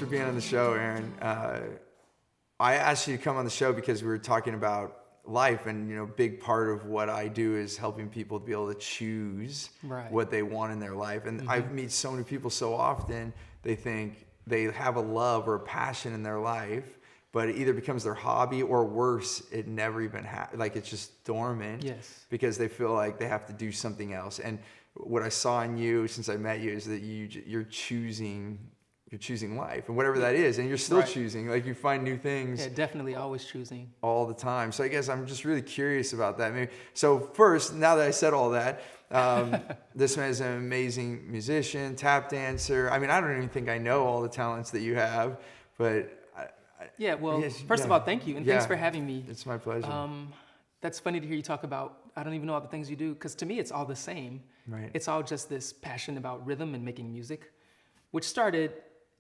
for being on the show, Aaron. I asked you to come on the show because we were talking about life, and big part of what I do is helping people to be able to choose what they want in their life. And I meet so many people so often, they think they have a love or a passion in their life, but it either becomes their hobby or worse, it never even like it's just dormant. Yes. Because they feel like they have to do something else. And what I saw in you since I met you is that you're choosing life, and whatever that is, and you're still choosing. Like, you find new things. Yeah, definitely always choosing all the time. So I guess I'm just really curious about that. So first, now that I said all that, this man is an amazing musician, tap dancer. I don't even think I know all the talents that you have, but first of all, thank you, and thanks for having me. It's my pleasure. That's funny to hear you talk about. I don't even know all the things you do, because to me it's all the same. Right. It's all just this passion about rhythm and making music, which started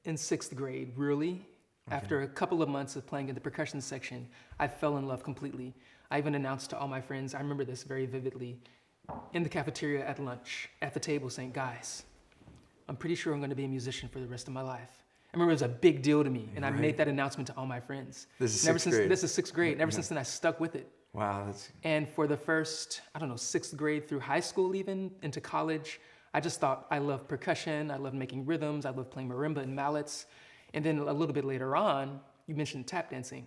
in 6th grade, really. Okay. After a couple of months of playing in the percussion section, I fell in love completely. I even announced to all my friends, I remember this very vividly, in the cafeteria at lunch, at the table, saying, guys, I'm pretty sure I'm going to be a musician for the rest of my life. I remember it was a big deal to me, and I made that announcement to all my friends. This is 6th grade. This is 6th grade. And ever since then, I stuck with it. Wow. And for the first, 6th grade through high school, even into college, I just thought I loved percussion, I loved making rhythms, I loved playing marimba and mallets. And then a little bit later on, you mentioned tap dancing.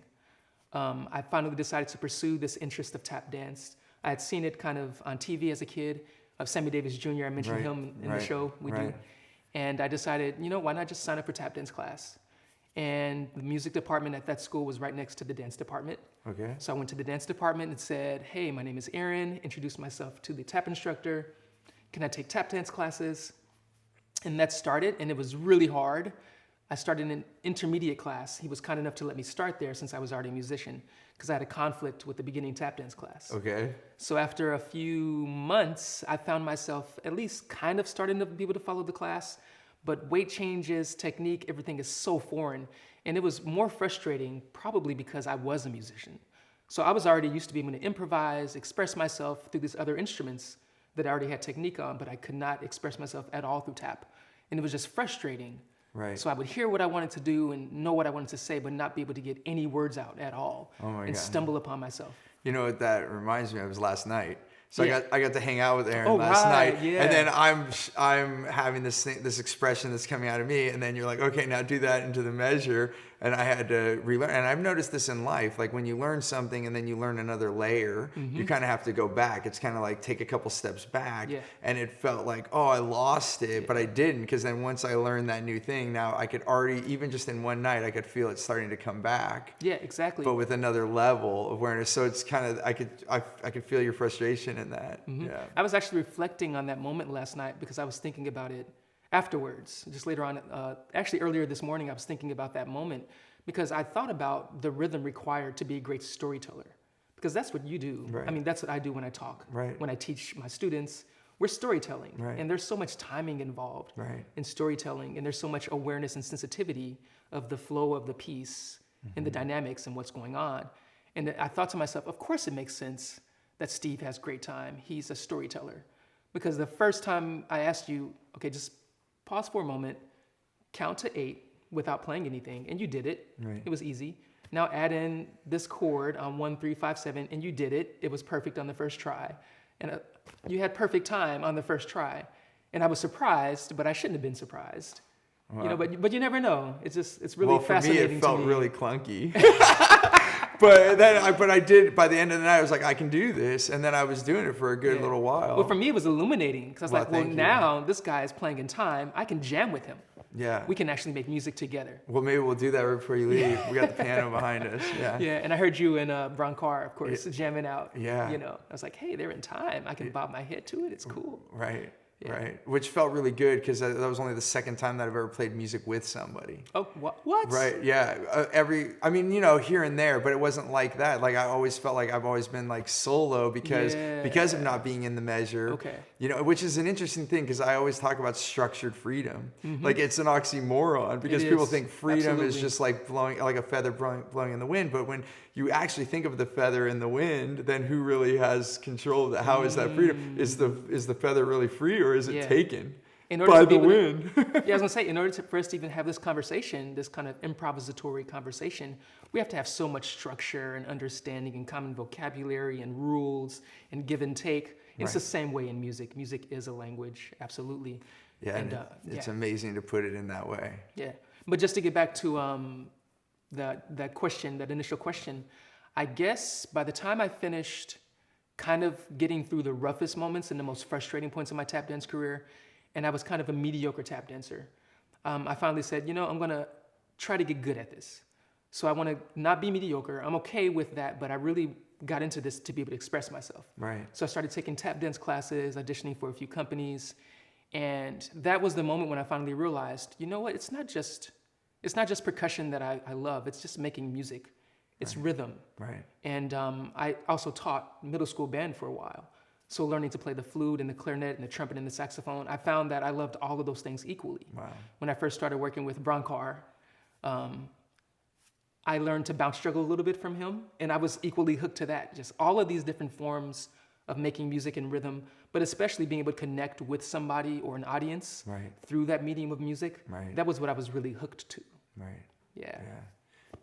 I finally decided to pursue this interest of tap dance. I had seen it kind of on TV as a kid, of Sammy Davis Jr. I mentioned him in the show we do. And I decided, why not just sign up for tap dance class? And the music department at that school was right next to the dance department. Okay. So I went to the dance department and said, hey, my name is Aaron, introduced myself to the tap instructor. Can I take tap dance classes? And that started, and it was really hard. I started an intermediate class. He was kind enough to let me start there since I was already a musician, because I had a conflict with the beginning tap dance class. Okay. So after a few months, I found myself at least kind of starting to be able to follow the class, but weight changes, technique, everything is so foreign. And it was more frustrating, probably because I was a musician. So I was already used to being able to improvise, express myself through these other instruments that I already had technique on, but I could not express myself at all through tap. And it was just frustrating. Right. So I would hear what I wanted to do and know what I wanted to say, but not be able to get any words out at all. Oh my God. Stumble upon myself. You know what that reminds me of? It was last night. So I got to hang out with Aaron last night, and then I'm having this expression that's coming out of me, and then you're like, okay, now do that into the measure, and I had to relearn. And I've noticed this in life, like when you learn something and then you learn another layer, you kind of have to go back. It's kind of like take a couple steps back, and it felt like, oh, I lost it, but I didn't, because then once I learned that new thing, now I could already, even just in one night, I could feel it starting to come back. Yeah, exactly. But with another level of awareness, so it's kind of I could feel your frustration in that. Yeah. I was actually reflecting on that moment last night because I was thinking about it afterwards. Just later on, actually earlier this morning, I was thinking about that moment because I thought about the rhythm required to be a great storyteller, because that's what you do. Right. I mean, that's what I do when I talk. Right. When I teach my students, we're storytelling. Right. And there's so much timing involved in storytelling, and there's so much awareness and sensitivity of the flow of the piece and the dynamics and what's going on. And I thought to myself, of course it makes sense that Steve has great time. He's a storyteller. Because the first time I asked you, okay, just pause for a moment, count to 8 without playing anything, and you did it. Right. It was easy. Now add in this chord on 1, 3, 5, 7, and you did it. It was perfect on the first try. And you had perfect time on the first try. And I was surprised, but I shouldn't have been surprised. Wow. But you never know. It's really fascinating to me. Well, for me, it felt really clunky. But I did, by the end of the night, I was like, I can do this. And then I was doing it for a good little while. Well, for me, it was illuminating. Because I was now this guy is playing in time. I can jam with him. Yeah. We can actually make music together. Well, maybe we'll do that right before you leave. We got the piano behind us. Yeah. Yeah, and I heard you and Broncar, of course, jamming out. Yeah. I was like, hey, they're in time. I can bob my head to it. It's cool. Right. Yeah. Right. Which felt really good because that was only the second time that I've ever played music with somebody. Oh, what? Right. Yeah. Here and there, but it wasn't like that. Like I always felt like I've always been like solo because of not being in the measure. Okay. Which is an interesting thing because I always talk about structured freedom. Like it's an oxymoron because people think freedom is just like blowing, like a feather blowing in the wind. But when you actually think of the feather in the wind, then who really has control of that? How is that freedom? Is the feather really free or is it taken? In order by to be the able win. Yeah, I was gonna say, in order for us to even have this conversation, this kind of improvisatory conversation, we have to have so much structure and understanding and common vocabulary and rules and give and take. It's the same way in music. Music is a language, absolutely. Yeah, and it's amazing to put it in that way. Yeah, but just to get back to that question, that initial question, I guess by the time I finished kind of getting through the roughest moments and the most frustrating points of my tap dance career, and I was kind of a mediocre tap dancer, I finally said, I'm going to try to get good at this. So I want to not be mediocre. I'm okay with that, but I really got into this to be able to express myself. Right. So I started taking tap dance classes, auditioning for a few companies, and that was the moment when I finally realized, you know what? It's not just percussion that I love. It's just making music. It's rhythm. Right. And I also taught middle school band for a while. So learning to play the flute and the clarinet and the trumpet and the saxophone, I found that I loved all of those things equally. Wow. When I first started working with Bronkar, I learned to bounce juggle a little bit from him, and I was equally hooked to that. Just all of these different forms of making music and rhythm, but especially being able to connect with somebody or an audience through that medium of music. Right. That was what I was really hooked to. Right. Yeah.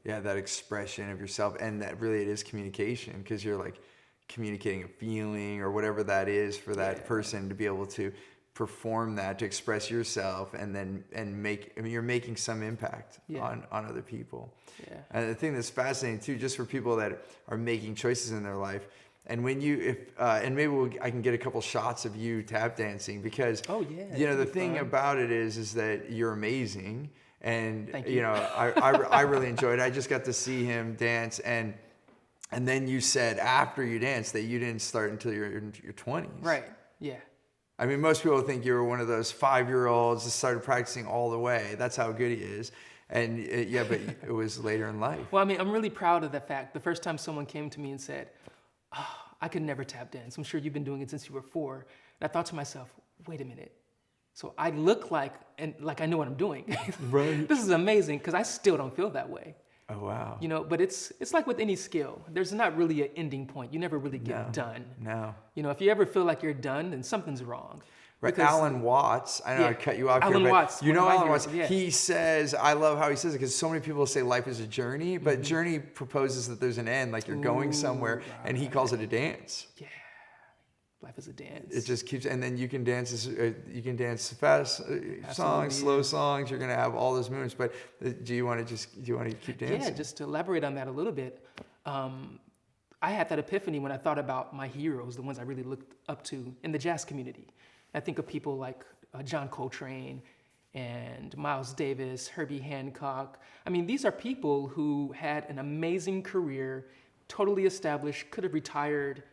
Yeah, that expression of yourself, and that really it is communication, because you're like communicating a feeling or whatever that is for that person to be able to perform that, to express yourself, and you're making some impact on other people. Yeah. And the thing that's fascinating too, just for people that are making choices in their life, and when and maybe I can get a couple shots of you tap dancing, because the thing about it is that you're amazing. And Thank you. I really enjoyed it. I just got to see him dance, and then you said after you danced that you didn't start until you're in your 20s. Right. Yeah. I mean, most people think you were one of those 5-year-olds that started practicing all the way. That's how good he is. And but it was later in life. Well, I mean, I'm really proud of that fact. The first time someone came to me and said, I could never tap dance. I'm sure you've been doing it since you were 4. And I thought to myself, wait a minute. So I look like I know what I'm doing. Right. This is amazing, because I still don't feel that way. Oh, wow. But it's like with any skill. There's not really an ending point. You never really get done. No. If you ever feel like you're done, then something's wrong. Right. Alan Watts, I know I cut you off Alan here, but Watts, Alan Watts, yeah. he says, I love how he says it, because so many people say life is a journey, but journey proposes that there's an end, like you're going somewhere, and he calls it a dance. Yeah. Life is a dance. It just keeps, and then you can dance fast songs, slow songs. You're gonna have all those movements. But do you want to keep dancing? Yeah, just to elaborate on that a little bit. I had that epiphany when I thought about my heroes, the ones I really looked up to in the jazz community. I think of people like John Coltrane and Miles Davis, Herbie Hancock. I mean, these are people who had an amazing career, totally established, could have retired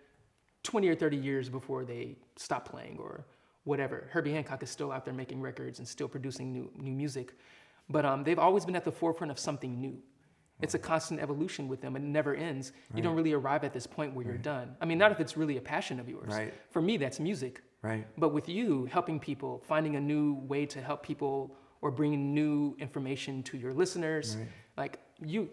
20 or 30 years before they stopped playing or whatever. Herbie Hancock is still out there making records and still producing new music. But they've always been at the forefront of something new. It's a constant evolution with them, and it never ends. Right. You don't really arrive at this point where you're done. I mean, not if it's really a passion of yours. Right. For me, that's music. Right. But with you, helping people, finding a new way to help people or bringing new information to your listeners, like you've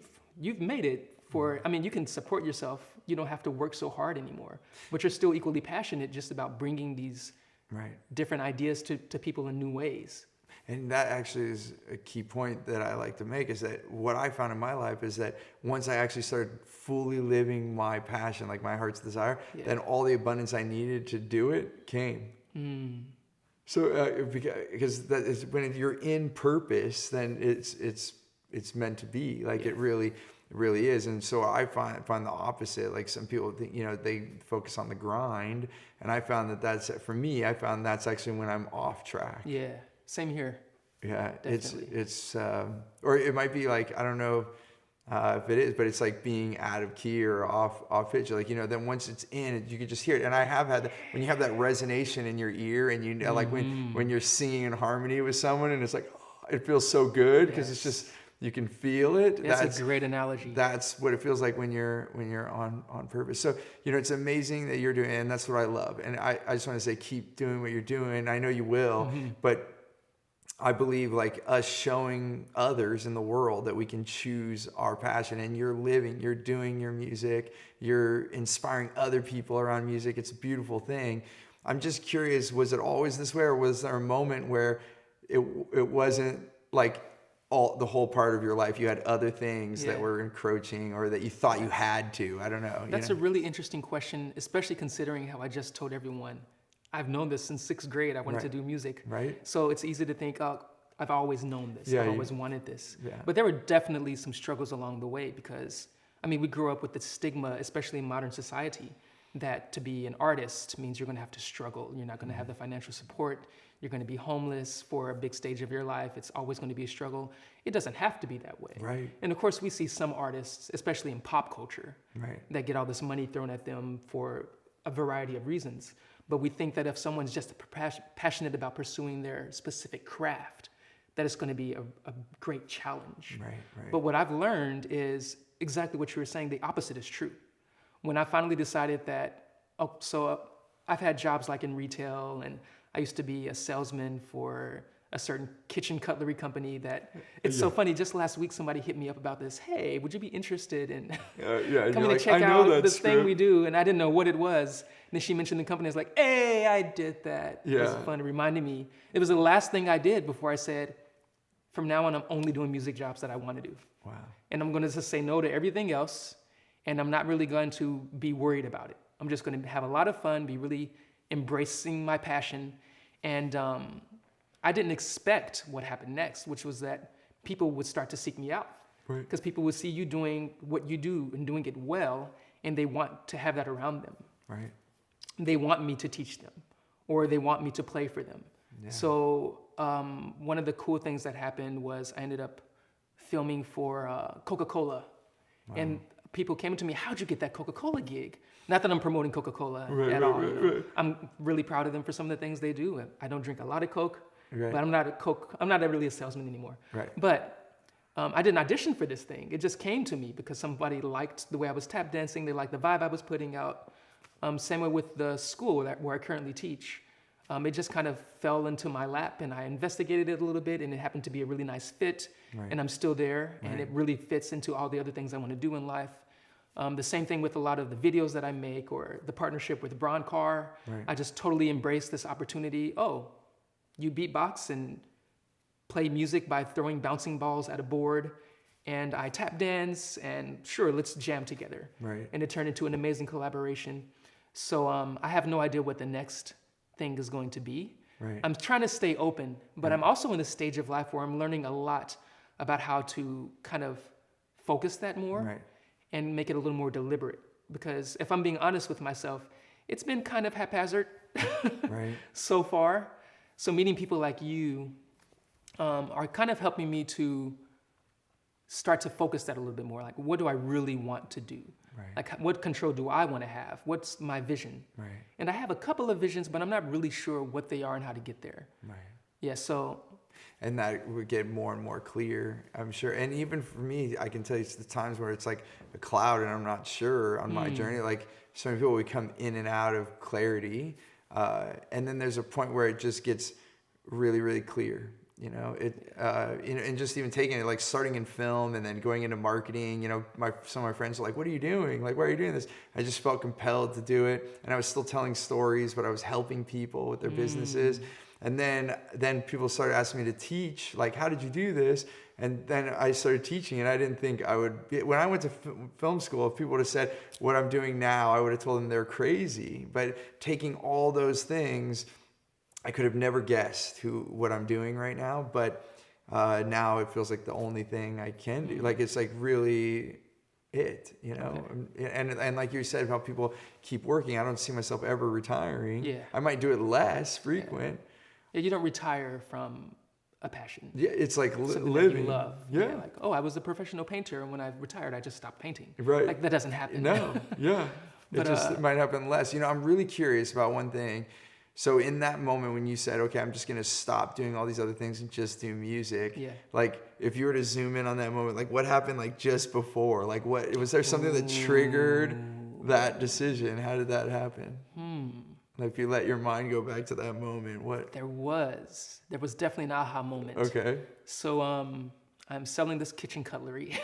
made it for, I mean, you can support yourself. You don't have to work so hard anymore, but you're still equally passionate just about bringing these different ideas to people in new ways. And that actually is a key point that I like to make, is that what I found in my life is that once I actually started fully living my passion, like my heart's desire, then all the abundance I needed to do it came. So because that is, when you're in purpose, then it's meant to be. Like it really is. And so I find the opposite. Like some people think, they focus on the grind, and I found that's actually when I'm off track. Yeah. Same here. Yeah, definitely. it's or it might be like, I don't know if it is, but it's like being out of key or off pitch. Like, then once it's in, you can just hear it. And I have had that, when you have that resonation in your ear, and like when you're singing in harmony with someone, and it's like, oh, it feels so good because it's just, you can feel it. That's a great analogy. That's what it feels like when you're on purpose. So, it's amazing that you're doing it, and that's what I love. And I just want to say, keep doing what you're doing. I know you will, but I believe, like, us showing others in the world that we can choose our passion, and you're doing your music, you're inspiring other people around music. It's a beautiful thing. I'm just curious, was it always this way, or was there a moment where it wasn't like the whole part of your life? You had other things that were encroaching, or that you thought you had to. I don't know. That's a really interesting question, especially considering how I just told everyone I've known this since 6th grade. I wanted to do music. Right. So it's easy to think, oh, I've always known this. I've always wanted this. Yeah. But there were definitely some struggles along the way because, I mean, we grew up with the stigma, especially in modern society, that to be an artist means you're going to have to struggle. You're not going to have the financial support. You're going to be homeless for a big stage of your life. It's always going to be a struggle. It doesn't have to be that way. Right. And of course, we see some artists, especially in pop culture, right, that get all this money thrown at them for a variety of reasons. But we think that if someone's just passionate about pursuing their specific craft, that it's going to be a great challenge. Right, right. But what I've learned is exactly what you were saying. The opposite is true. When I finally decided that, I've had jobs like in retail, and I used to be a salesman for a certain kitchen cutlery company that, it's so funny, just last week somebody hit me up about this. Hey, would you be interested in coming to check out this thing we do? And I didn't know what it was. And then she mentioned the company. I was like, hey, I did that. Yeah. It was fun. It reminded me. It was the last thing I did before I said, from now on, I'm only doing music jobs that I want to do. Wow. And I'm going to just say no to everything else. And I'm not really going to be worried about it. I'm just going to have a lot of fun, be really embracing my passion. And I didn't expect what happened next, which was that people would start to seek me out. Right. Because people would see you doing what you do and doing it well, and they want to have that around them. Right. They want me to teach them, or they want me to play for them. Yeah. So one of the cool things that happened was I ended up filming for Coca-Cola. Wow. And people came to me, how'd you get that Coca-Cola gig? Not that I'm promoting Coca-Cola at all. Right. I'm really proud of them for some of the things they do. I don't drink a lot of Coke, but I'm not really a salesman anymore. Right. But I didn't audition for this thing. It just came to me because somebody liked the way I was tap dancing. They liked the vibe I was putting out. Same way with the school where I currently teach. It just kind of fell into my lap, and I investigated it a little bit, and it happened to be a really nice fit. Right. And I'm still there, and it really fits into all the other things I want to do in life. The same thing with a lot of the videos that I make, or the partnership with Braun Carr. Right. I just totally embraced this opportunity. Oh, you beatbox and play music by throwing bouncing balls at a board, and I tap dance, and sure, let's jam together. Right. And it turned into an amazing collaboration. So I have no idea what the next thing is going to be. Right. I'm trying to stay open, but I'm also in a stage of life where I'm learning a lot about how to kind of focus that more and make it a little more deliberate. Because if I'm being honest with myself, it's been kind of haphazard so far. So meeting people like you are kind of helping me to start to focus that a little bit more. Like, what do I really want to do? Right. Like, what control do I want to have? What's my vision? Right. And I have a couple of visions, but I'm not really sure what they are and how to get there. Right. Yeah, so. And that would get more and more clear, I'm sure. And even for me, I can tell you it's the times where it's like a cloud and I'm not sure on my journey. Like, so many people, we come in and out of clarity. And then there's a point where it just gets really, really clear. You know, and just even taking it, like starting in film and then going into marketing, you know, some of my friends are like, what are you doing? Like, why are you doing this? I just felt compelled to do it. And I was still telling stories, but I was helping people with their businesses. And then people started asking me to teach, like, how did you do this? And then I started teaching, and I didn't think I would be, when I went to film school, if people would have said what I'm doing now, I would have told them they're crazy. But taking all those things, I could have never guessed what I'm doing right now, but now it feels like the only thing I can do. Like, it's like really it, you know? Okay. And like you said, how people keep working. I don't see myself ever retiring. Yeah. I might do it less frequent. Yeah, you don't retire from a passion. Yeah, it's like living. That you love. Yeah. Like, oh, I was a professional painter, and when I retired, I just stopped painting. Right. Like, that doesn't happen. No, yeah. But, it might happen less. You know, I'm really curious about one thing. So in that moment when you said, okay, I'm just going to stop doing all these other things and just do music, like, if you were to zoom in on that moment, like, what happened, like, just before? Like, what was there something that triggered that decision? How did that happen? Like, if you let your mind go back to that moment, what? There was definitely an aha moment. Okay. So I'm selling this kitchen cutlery.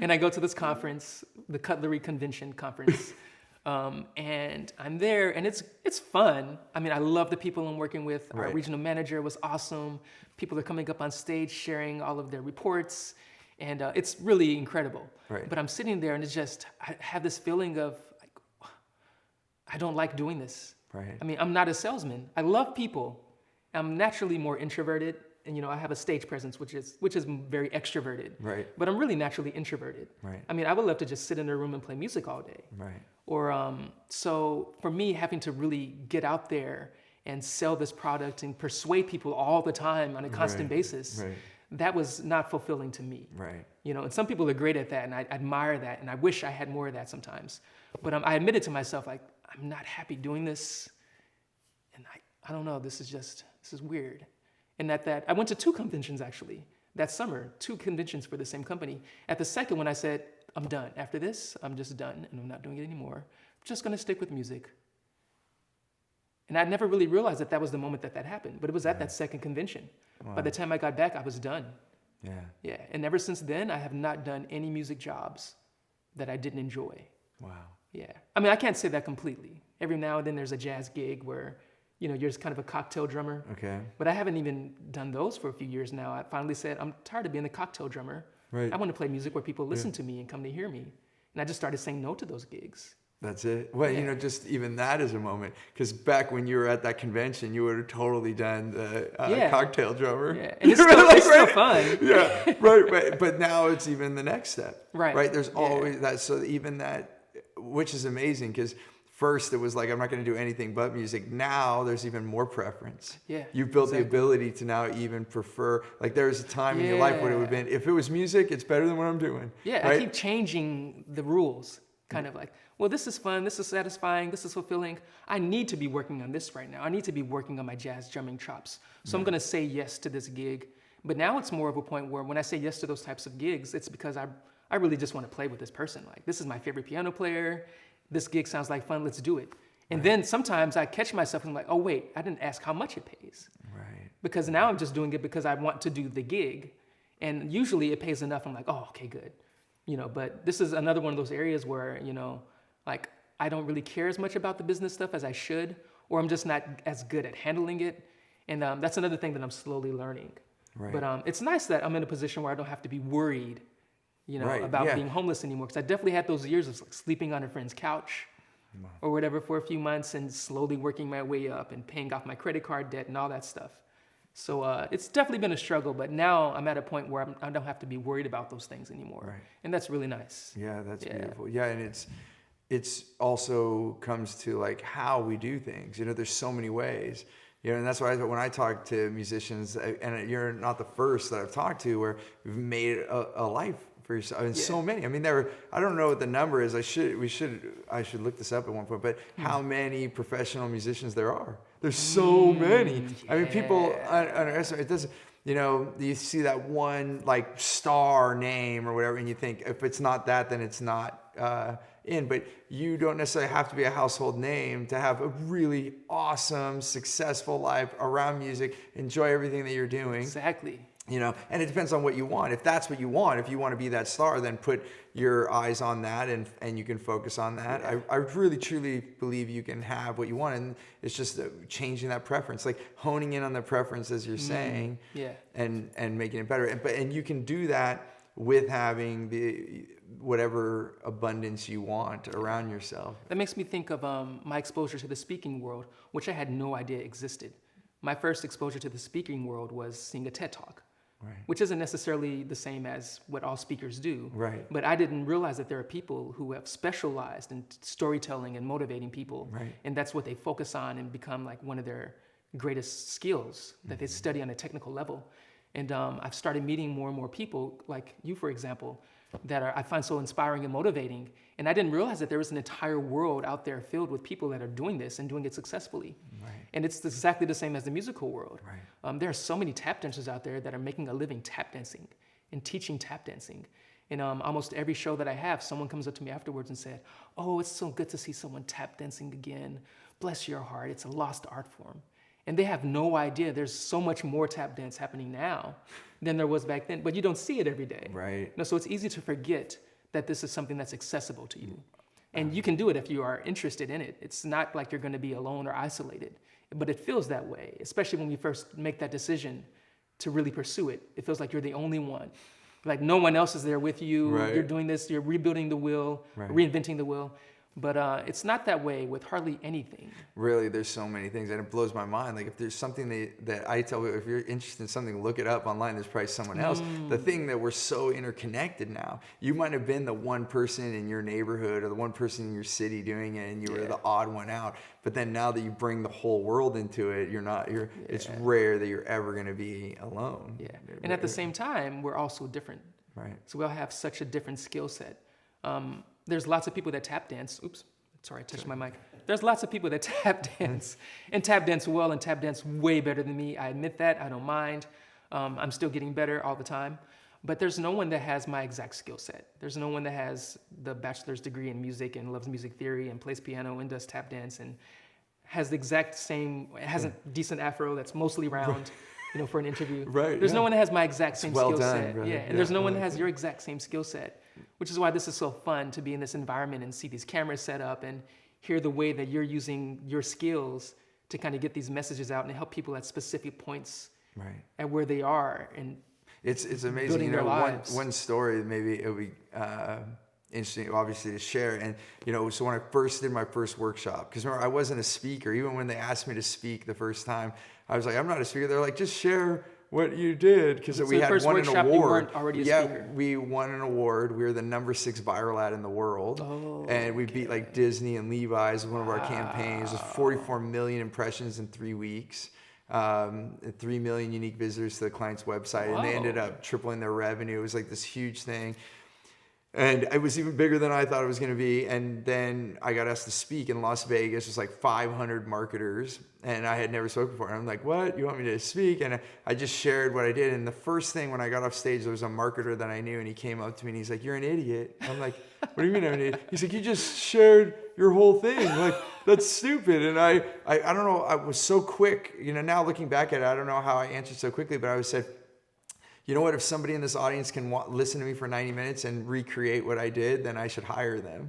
And I go to this conference, the Cutlery Convention Conference. And I'm there, and it's fun. I mean, I love the people I'm working with. Our regional manager was awesome. People are coming up on stage sharing all of their reports, and it's really incredible. Right. But I'm sitting there, and I have this feeling of, like, I don't like doing this. Right. I mean, I'm not a salesman. I love people. I'm naturally more introverted, and I have a stage presence, which is very extroverted. Right. But I'm really naturally introverted. Right. I mean, I would love to just sit in a room and play music all day. Right. Or so for me, having to really get out there and sell this product and persuade people all the time on a constant basis, that was not fulfilling to me. Right. And some people are great at that, and I admire that, and I wish I had more of that sometimes. But I admitted to myself, like, I'm not happy doing this, and I don't know, this is weird. And that I went to 2 conventions actually that summer, 2 conventions for the same company. At the second one, I said, I'm done. After this, I'm just done, and I'm not doing it anymore. I'm just gonna stick with music. And I never really realized that was the moment that happened, but it was at that second convention. Wow. By the time I got back, I was done. Yeah. Yeah, and ever since then, I have not done any music jobs that I didn't enjoy. Wow. Yeah, I mean, I can't say that completely. Every now and then there's a jazz gig where, you're just kind of a cocktail drummer. Okay. But I haven't even done those for a few years now. I finally said, I'm tired of being a cocktail drummer. Right. I want to play music where people listen to me and come to hear me. And I just started saying no to those gigs. That's it. Well, just even that is a moment. Because back when you were at that convention, you would have totally done the cocktail drummer. Yeah, and it's still fun. Yeah, right. But now it's even the next step. Right. There's always that. So even that, which is amazing, because first it was like, I'm not going to do anything but music. Now there's even more preference. Yeah. You've built the ability to now even prefer, like there was a time in your life when it would have been, if it was music, it's better than what I'm doing. Yeah, I keep changing the rules. Kind of like, well, this is fun, this is satisfying, this is fulfilling. I need to be working on this right now. I need to be working on my jazz drumming chops. So I'm going to say yes to this gig. But now it's more of a point where when I say yes to those types of gigs, it's because I really just want to play with this person. Like, this is my favorite piano player. This gig sounds like fun, let's do it. And then sometimes I catch myself and I'm like, oh wait, I didn't ask how much it pays. Right. Because now I'm just doing it because I want to do the gig. And usually it pays enough. I'm like, oh, okay, good. But this is another one of those areas where, like I don't really care as much about the business stuff as I should, or I'm just not as good at handling it. And that's another thing that I'm slowly learning. Right. But it's nice that I'm in a position where I don't have to be worried about being homeless anymore. Because I definitely had those years of like sleeping on a friend's couch or whatever for a few months and slowly working my way up and paying off my credit card debt and all that stuff. So it's definitely been a struggle, but now I'm at a point where I don't have to be worried about those things anymore. Right. And that's really nice. Yeah, that's beautiful. Yeah, and it's also comes to like how we do things. There's so many ways. And that's why when I talk to musicians, and you're not the first that I've talked to where we've made a life for yourself. And so many. I mean, I don't know what the number is. I should look this up at one point. But how many professional musicians there are? There's so many. I mean, people underestimate. It doesn't. You see that one like star name or whatever, and you think if it's not that, then it's not in. But you don't necessarily have to be a household name to have a really awesome, successful life around music. Enjoy everything that you're doing. Exactly. And it depends on what you want. If that's what you want, if you want to be that star, then put your eyes on that and you can focus on that. Yeah. I really, truly believe you can have what you want. And it's just changing that preference, like honing in on the preference, as you're saying, and making it better. And you can do that with having the whatever abundance you want around yourself. That makes me think of my exposure to the speaking world, which I had no idea existed. My first exposure to the speaking world was seeing a TED Talk. Right. Which isn't necessarily the same as what all speakers do. Right. But I didn't realize that there are people who have specialized in storytelling and motivating people. Right. And that's what they focus on and become like one of their greatest skills that they study on a technical level. And I've started meeting more and more people, like you, for example, that I find so inspiring and motivating. And I didn't realize that there was an entire world out there filled with people that are doing this and doing it successfully. Right. And it's exactly the same as the musical world. Right. There are so many tap dancers out there that are making a living tap dancing and teaching tap dancing. And almost every show that I have, someone comes up to me afterwards and said, oh, it's so good to see someone tap dancing again. Bless your heart, it's a lost art form. And they have no idea there's so much more tap dance happening now than there was back then, but you don't see it every day. Right. So it's easy to forget that this is something that's accessible to you. And you can do it if you are interested in it. It's not like you're going to be alone or isolated, but it feels that way, especially when we first make that decision to really pursue it. It feels like you're the only one. Like no one else is there with you. Right. You're doing this, you're rebuilding the wheel, right. reinventing the wheel. But it's not that way with hardly anything. Really, there's so many things, and it blows my mind. Like if there's something that I tell people, if you're interested in something, look it up online. There's probably someone else. The thing that we're so interconnected now, you might have been the one person in your neighborhood or the one person in your city doing it, and you were the odd one out. But then now that you bring the whole world into it, it's rare that you're ever going to be alone. Yeah, and at the same time, we're also different. Right. So we all have such a different skill set. There's lots of people that tap dance. Oops, sorry, I touched my mic. There's lots of people that tap dance and tap dance well and tap dance way better than me. I admit that. I don't mind. I'm still getting better all the time. But there's no one that has my exact skill set. There's no one that has the bachelor's degree in music and loves music theory and plays piano and does tap dance and has the exact same, has a decent afro that's mostly round. For an interview. Right. There's no one that has my exact same skill set. Brother. Yeah. And there's no one that has your exact same skill set, which is why this is so fun to be in this environment and see these cameras set up and hear the way that you're using your skills to kind of get these messages out and help people at specific points at where they are. And it's amazing. One story, maybe it would be interesting, obviously, to share. And, so when I first did my first workshop, because remember, I wasn't a speaker. Even when they asked me to speak the first time, I was like, I'm not a speaker. They're like, just share what you did, because we had won an award. You weren't already a speaker. We won an award. We were the number 6 viral ad in the world, and we beat like Disney and Levi's with one of our campaigns. It was 44 million impressions in 3 weeks, 3 million unique visitors to the client's website, and they ended up tripling their revenue. It was like this huge thing. And it was even bigger than I thought it was going to be. And then I got asked to speak in Las Vegas. It was like 500 marketers. And I had never spoken before. And I'm like, what? You want me to speak? And I just shared what I did. And the first thing when I got off stage, there was a marketer that I knew. And he came up to me and he's like, you're an idiot. I'm like, what do you mean I'm an idiot? He's like, you just shared your whole thing. Like, that's stupid. And I don't know. I was so quick. Now looking back at it, I don't know how I answered so quickly. But I said, you know what, if somebody in this audience can listen to me for 90 minutes and recreate what I did, then I should hire them.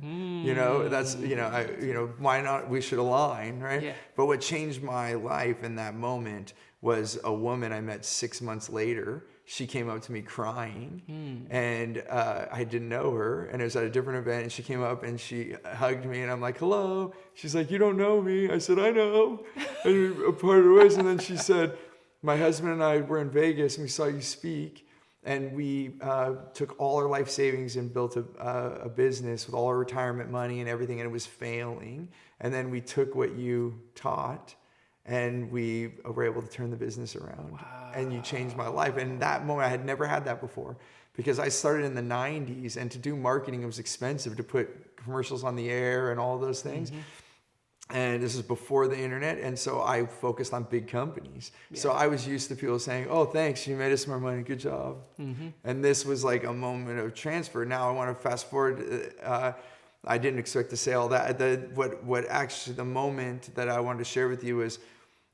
That's, why not? We should align, right? Yeah. But what changed my life in that moment was a woman I met 6 months later. She came up to me crying, and I didn't know her, and it was at a different event, and she came up and she hugged me, and I'm like, hello. She's like, you don't know me. I said, I know. And a part of the ways, and then she said, my husband and I were in Vegas and we saw you speak, and we took all our life savings and built a business with all our retirement money and everything, and it was failing. And then we took what you taught and we were able to turn the business around. Wow. And you changed my life. And in that moment, I had never had that before, because I started in the 90s, and to do marketing, it was expensive to put commercials on the air and all those things. And this is before the internet, and so I focused on big companies. Yeah. So I was used to people saying, oh, thanks, you made us more money, good job. And this was like a moment of transfer. Now I want to fast forward. I didn't expect to say all that. What actually the moment that I wanted to share with you was,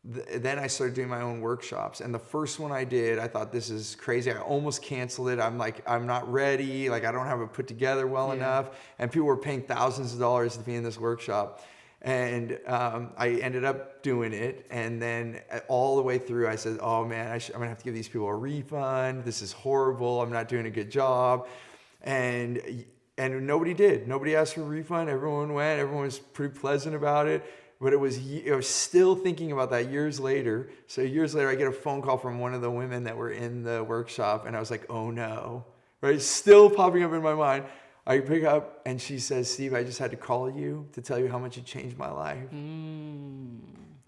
then I started doing my own workshops. And the first one I did, I thought, this is crazy. I almost canceled it. I'm like, I'm not ready. Like, I don't have it put together well enough. And people were paying thousands of dollars to be in this workshop. And I ended up doing it, and then all the way through, I said, "Oh man, I'm gonna have to give these people a refund. This is horrible. I'm not doing a good job." And nobody did. Nobody asked for a refund. Everyone went. Everyone was pretty pleasant about it. But I was still thinking about that years later. So years later, I get a phone call from one of the women that were in the workshop, and I was like, "Oh no!" Right? Still popping up in my mind. I pick up and she says, Steve, I just had to call you to tell you how much it changed my life.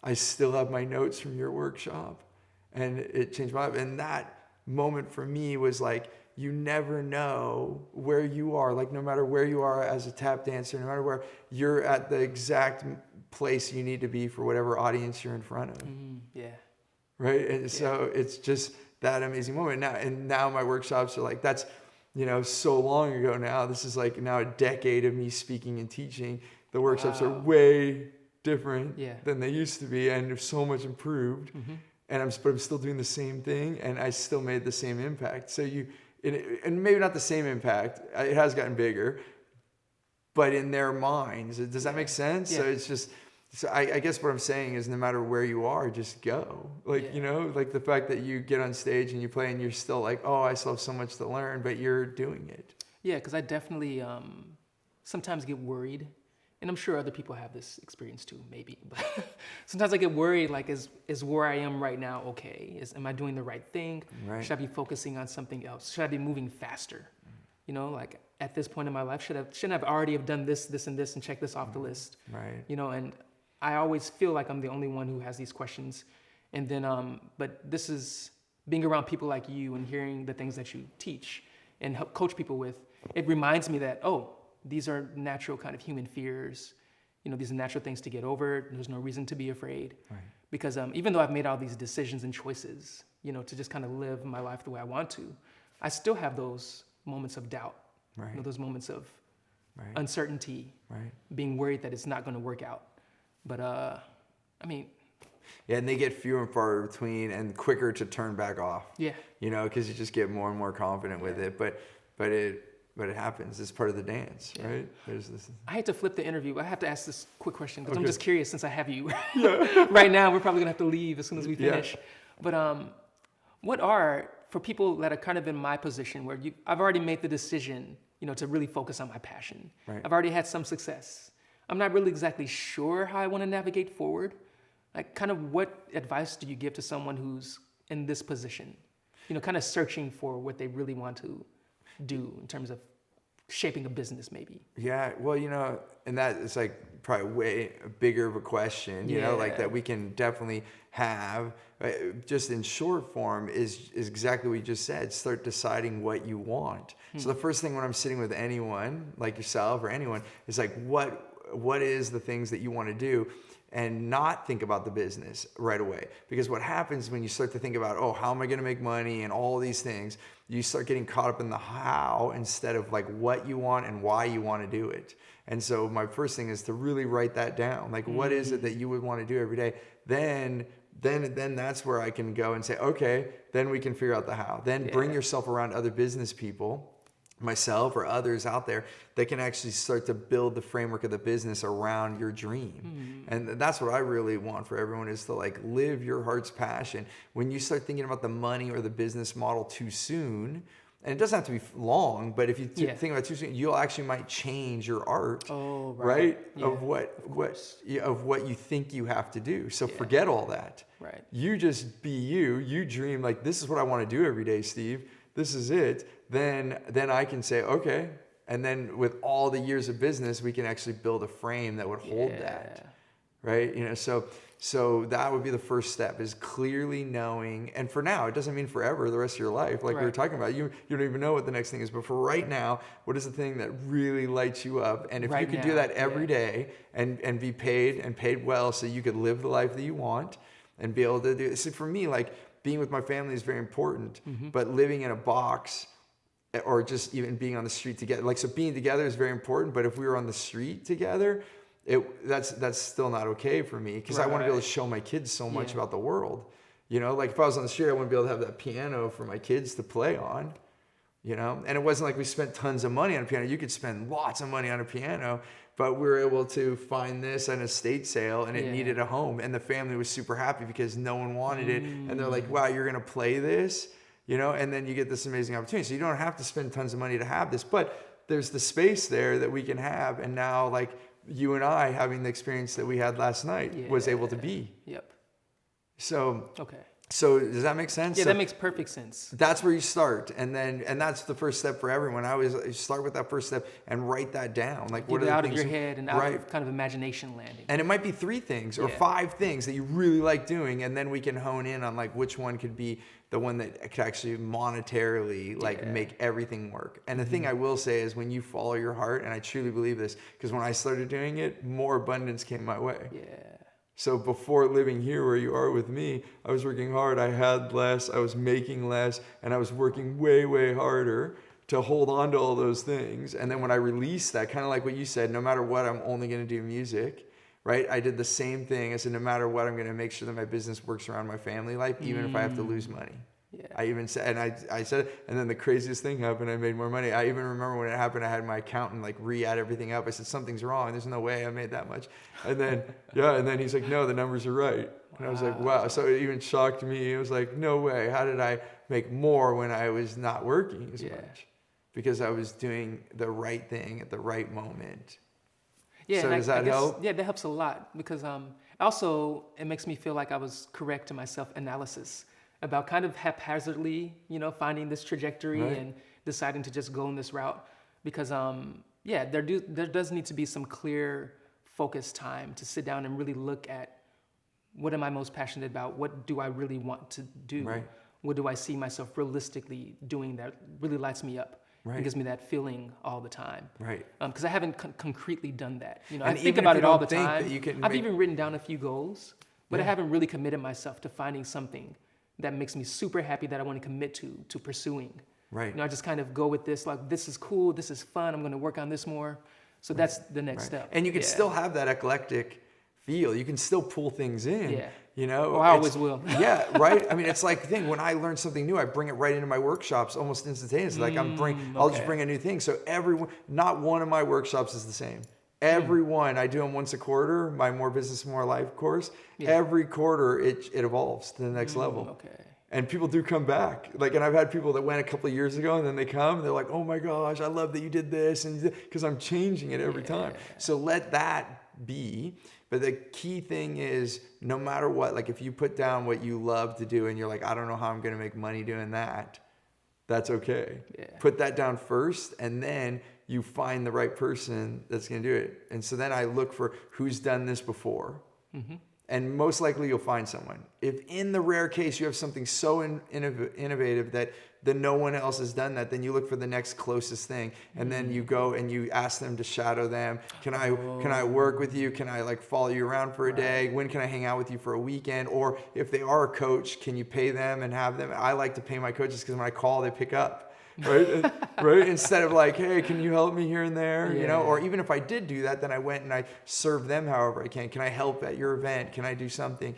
I still have my notes from your workshop, and it changed my life. And that moment for me was like, you never know where you are. Like, no matter where you are as a tap dancer, no matter where, you're at the exact place you need to be for whatever audience you're in front of. Yeah. Right? And so it's just that amazing moment. Now my workshops are like, that's, so long ago now. This is like now a decade of me speaking and teaching. The workshops are way different than they used to be, and they're so much improved. And I'm still doing the same thing, and I still made the same impact. So and maybe not the same impact. It has gotten bigger, but in their minds. Does that make sense? Yeah. So it's just, so I guess what I'm saying is no matter where you are, just go. Like, you know, like the fact that you get on stage and you play and you're still like, oh, I still have so much to learn, but you're doing it. Yeah, because I definitely sometimes get worried, and I'm sure other people have this experience too, maybe. But sometimes I get worried, like, is where I am right now okay? Am I doing the right thing? Right. Should I be focusing on something else? Should I be moving faster? You know, like at this point in my life, shouldn't I've already have done this, this, and this, and check this off the list? Right. You know, and I always feel like I'm the only one who has these questions. And then, but this is being around people like you and hearing the things that you teach and help coach people with. It reminds me that, oh, these are natural kind of human fears. You know, these are natural things to get over. There's no reason to be afraid. Right. Because even though I've made all these decisions and choices, you know, to just kind of live my life the way I want to, I still have those moments of doubt. Right. You know, those moments of uncertainty, being worried that it's not going to work out. But, I mean... Yeah, and they get fewer and far between and quicker to turn back off. Yeah. You know, because you just get more and more confident with it. But it happens. It's part of the dance, right? There's this. I hate to flip the interview. I have to ask this quick question because I'm just curious since I have you. Right now, we're probably going to have to leave as soon as we finish. Yeah. But what are, for people that are kind of in my position where I've already made the decision, you know, to really focus on my passion. Right. I've already had some success. I'm not really exactly sure how I want to navigate forward. Like, kind of what advice do you give to someone who's in this position? You know, kind of searching for what they really want to do in terms of shaping a business, maybe. Yeah, well, you know, and that is like probably way bigger of a question, you know, like that we can definitely have. Just in short form is exactly what you just said. Start deciding what you want. So the first thing when I'm sitting with anyone, like yourself or anyone, is like, what is the things that you want to do? And not think about the business right away. Because what happens when you start to think about, oh, how am I going to make money and all these things, you start getting caught up in the how instead of like what you want and why you want to do it. And so my first thing is to really write that down. Like, what is it that you would want to do every day? Then that's where I can go and say, okay, then we can figure out the how. Then bring yourself around other business people, myself or others out there, that can actually start to build the framework of the business around your dream. And that's what I really want for everyone, is to like live your heart's passion. When you start thinking about the money or the business model too soon, and it doesn't have to be long, but if you think about it too soon, you'll actually might change your art, right? Yeah, of what you think you have to do. So forget all that. Right. You just be you. You dream like, this is what I want to do every day, Steve. This is it. Then I can say, okay. And then with all the years of business, we can actually build a frame that would hold that, right? You know, so that would be the first step, is clearly knowing. And for now, it doesn't mean forever, the rest of your life. Like we were talking about, you don't even know what the next thing is. But for right now, what is the thing that really lights you up? And if you could do that every day and be paid and paid well, so you could live the life that you want and be able to do it. So for me, like, being with my family is very important, but living in a box or just even being on the street together, like, so being together is very important, but if we were on the street together, that's still not okay for me, because I want to be able to show my kids so much about the world. You know, like if I was on the street, I wouldn't be able to have that piano for my kids to play on, you know, and it wasn't like we spent tons of money on a piano. You could spend lots of money on a piano, but we were able to find this at an estate sale, and it needed a home, and the family was super happy because no one wanted it. And they're like, wow, you're going to play this, you know, and then you get this amazing opportunity. So you don't have to spend tons of money to have this, but there's the space there that we can have. And now, like, you and I having the experience that we had last night was able to be. Yep. So, so does that make sense? Yeah, that makes perfect sense. That's where you start. And that's the first step for everyone. I always start with that first step and write that down. Like, what are the out things of your head and out of kind of imagination landing. And it might be 3 things or 5 things that you really like doing. And then we can hone in on like which one could be the one that could actually monetarily like make everything work. And the thing I will say is, when you follow your heart, and I truly believe this, because when I started doing it, more abundance came my way. Yeah. So before living here where you are with me, I was working hard, I had less, I was making less, and I was working way, way harder to hold on to all those things. And then when I released that, kind of like what you said, no matter what, I'm only going to do music, right? I did the same thing. I said, no matter what, I'm going to make sure that my business works around my family life, even if I have to lose money. Yeah. I even said, and I said, and then the craziest thing happened. I made more money. I even remember when it happened, I had my accountant like re-add everything up. I said, something's wrong. There's no way I made that much. And then, and then he's like, no, the numbers are right. And I was like, wow. So it even shocked me. It was like, no way. How did I make more when I was not working as much? Because I was doing the right thing at the right moment. Yeah. So does that help? Yeah, that helps a lot, because also it makes me feel like I was correct in my self-analysis about kind of haphazardly, finding this trajectory and deciding to just go in this route. Because there does need to be some clear focus time to sit down and really look at, what am I most passionate about? What do I really want to do? Right. What do I see myself realistically doing that really lights me up? Right. It gives me that feeling all the time. Right. Because I haven't concretely done that. I think about it all the time. I've even written down a few goals, but I haven't really committed myself to finding something that makes me super happy that I want to commit to pursuing. Right. I just kind of go with this, like, this is cool, this is fun, I'm going to work on this more. So that's the next step. And you can still have that eclectic feel. You can still pull things in. Yeah. I always will. Yeah, right. I mean, it's like the thing, when I learn something new, I bring it right into my workshops almost instantaneously. Like I'll just bring a new thing. So not one of my workshops is the same. Every one, I do them once a quarter, my More Business, More Life course. Yeah. Every quarter, it evolves to the next level. Okay. And people do come back. And I've had people that went a couple of years ago, and then they come, and they're like, oh my gosh, I love that you did this. And because I'm changing it every time. So let that be. But the key thing is, no matter what, like if you put down what you love to do and you're like, I don't know how I'm going to make money doing that, that's okay. Yeah. Put that down first, and then you find the right person that's going to do it. And so then I look for who's done this before. Mm-hmm. And most likely you'll find someone. If in the rare case you have something so innovative that no one else has done that, then you look for the next closest thing, and then you go and you ask them to shadow them. Can I work with you? Can I follow you around for a day? When can I hang out with you for a weekend? Or if they are a coach, can you pay them and have them? I like to pay my coaches because when I call, they pick up. Right? Right? Instead of like, hey, can you help me here and there? Or even if I did do that, then I went and I served them however I can. Can I help at your event? Can I do something?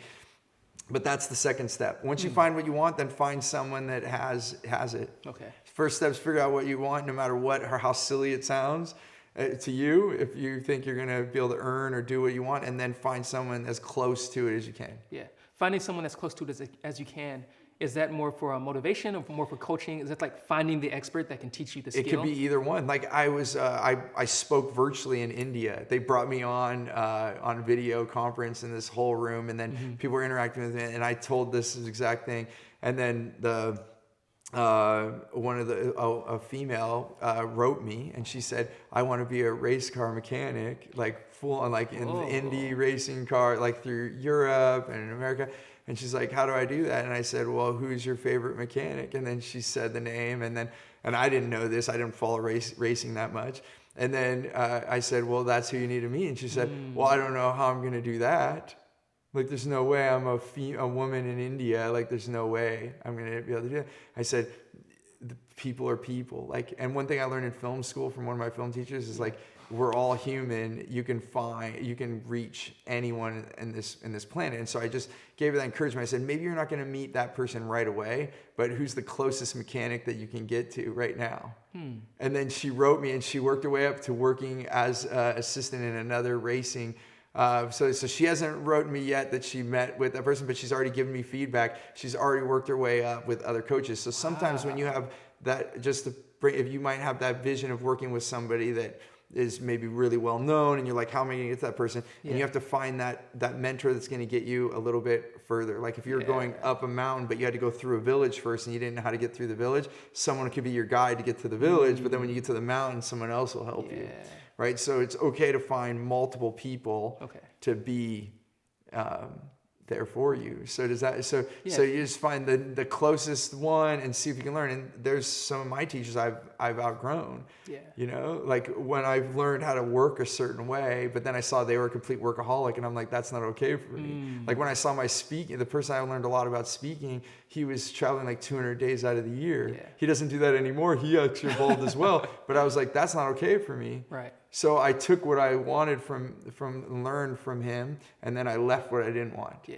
But that's the second step. Once you find what you want, then find someone that has it. Okay. First step is figure out what you want, no matter what or how silly it sounds to you, if you think you're going to be able to earn or do what you want, and then find someone as close to it as you can. Yeah. Finding someone as close to it as you can. Is that more for motivation or more for coaching? Is it like finding the expert that can teach you the skill? It could be either one. Like I spoke virtually in India. They brought me on a video conference in this whole room, and then people were interacting with me, and I told this exact thing. And then a female wrote me, and she said, I want to be a race car mechanic, like full on, like in the Indy racing car, like through Europe and America. And she's like, how do I do that? And I said, well, who's your favorite mechanic? And then she said the name, and I didn't know this. I didn't follow racing that much. And then I said, well, that's who you need to meet. And she said, well, I don't know how I'm going to do that. Like, there's no way I'm a woman in India. Like, there's no way I'm going to be able to do that. I said, the people are people. Like, and one thing I learned in film school from one of my film teachers is like, we're all human. You can reach anyone in this planet. And so I just gave her that encouragement. I said, maybe you're not going to meet that person right away, but who's the closest mechanic that you can get to right now? And then she wrote me, and she worked her way up to working as assistant in another racing. So she hasn't written me yet that she met with that person, but she's already given me feedback. She's already worked her way up with other coaches. So sometimes when you have that, if you might have that vision of working with somebody that is maybe really well known, and you're like, how am I going to get to that person? And you have to find that mentor that's going to get you a little bit further. Like if you're going up a mountain, but you had to go through a village first, and you didn't know how to get through the village, someone could be your guide to get to the village, but then when you get to the mountain, someone else will help you. Right? So it's okay to find multiple people to be there for you. So so you just find the closest one and see if you can learn. And there's some of my teachers I've outgrown. Like when I've learned how to work a certain way, but then I saw they were a complete workaholic, and I'm like, that's not okay for me. Like when I saw my speaking, the person I learned a lot about speaking, he was traveling like 200 days out of the year. He doesn't do that anymore. He actually evolved as well. But I was like, that's not okay for me. Right. So I took what I wanted learned from him, and then I left what I didn't want. Yeah.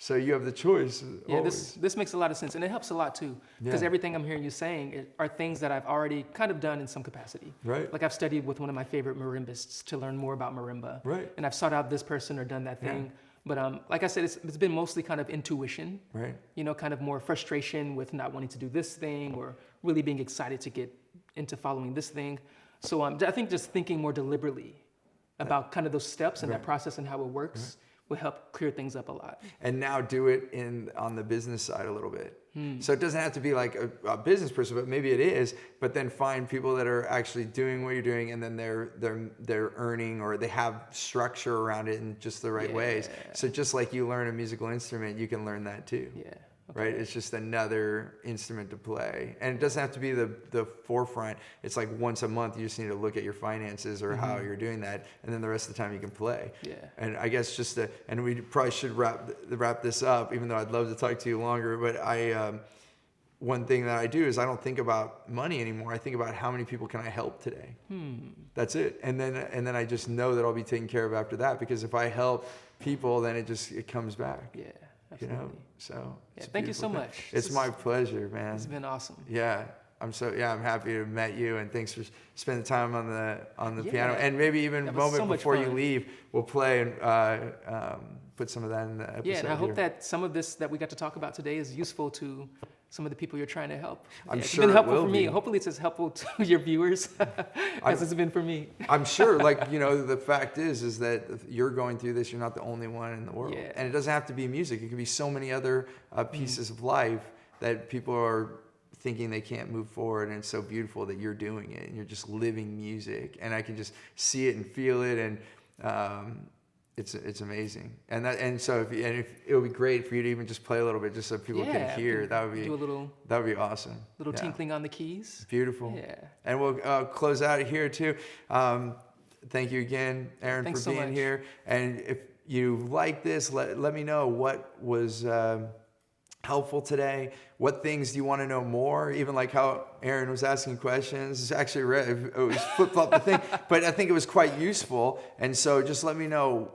So you have the choice. Yeah, always. this makes a lot of sense, and it helps a lot too, because everything I'm hearing you saying are things that I've already kind of done in some capacity. Right. Like I've studied with one of my favorite marimbists to learn more about marimba. Right. And I've sought out this person or done that thing. But like I said, it's been mostly kind of intuition. Right. You know, kind of more frustration with not wanting to do this thing or really being excited to get into following this thing. So I think just thinking more deliberately about kind of those steps and that process and how it works will help clear things up a lot. And now do it on the business side a little bit. So it doesn't have to be like a business person, but maybe it is. But then find people that are actually doing what you're doing, and then they're earning, or they have structure around it in just the right ways. So just like you learn a musical instrument, you can learn that too. Yeah. Okay. Right? It's just another instrument to play. And it doesn't have to be the forefront. It's like once a month you just need to look at your finances or how you're doing that, and then the rest of the time you can play. Yeah. And I guess and we probably should wrap this up, even though I'd love to talk to you longer, but one thing that I do is I don't think about money anymore. I think about how many people can I help today. That's it. And then I just know that I'll be taken care of after that, because if I help people, then it comes back. Yeah. Absolutely. You know, so thank you so much. It's my pleasure, man. It's been awesome. Yeah, I'm happy to have met you, and thanks for spending time on the piano. And maybe even a moment before you leave, we'll play and put some of that in the episode. Yeah, and I hope that some of this that we got to talk about today is useful to some of the people you're trying to help. I'm sure it's been helpful it will for me. be. Hopefully it's as helpful to your viewers as it's been for me. I'm sure, the fact is that you're going through this. You're not the only one in the world. Yeah. And it doesn't have to be music. It could be so many other pieces of life that people are thinking they can't move forward, and it's so beautiful that you're doing it and you're just living music, and I can just see it and feel it, and it's amazing. So if it would be great for you to even just play a little bit, just so people can hear. That would be awesome. Little tinkling on the keys. Beautiful. Yeah. And we'll close out here too. Thank you again, Aaron, Thanks for being here. And if you like this, let me know what was helpful today. What things do you want to know more? Even like how Aaron was asking questions. It's actually it was flip-flop the thing, but I think it was quite useful. And so just let me know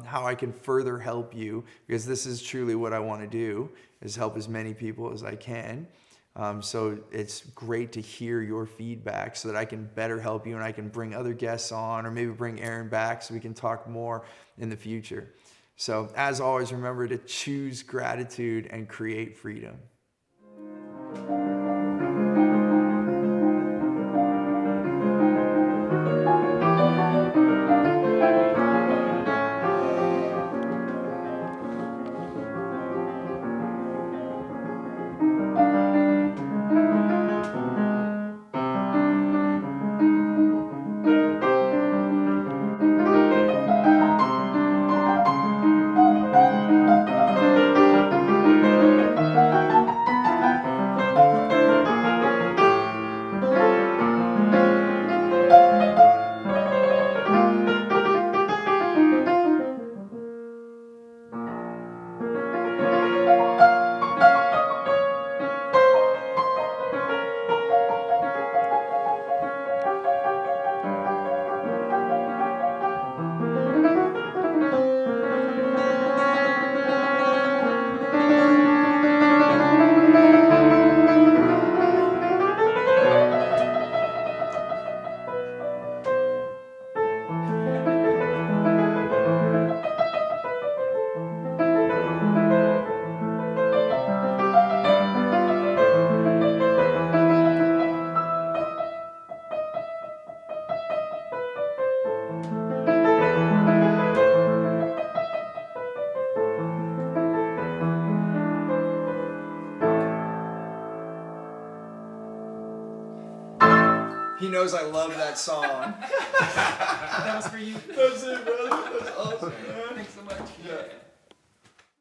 how I can further help you, because this is truly what I want to do, is help as many people as I can. So it's great to hear your feedback so that I can better help you, and I can bring other guests on, or maybe bring Aaron back so we can talk more in the future. So as always, remember to choose gratitude and create freedom. He knows I love that song. That was for you. That's it, brother. That's awesome, man. Thanks so much. Yeah.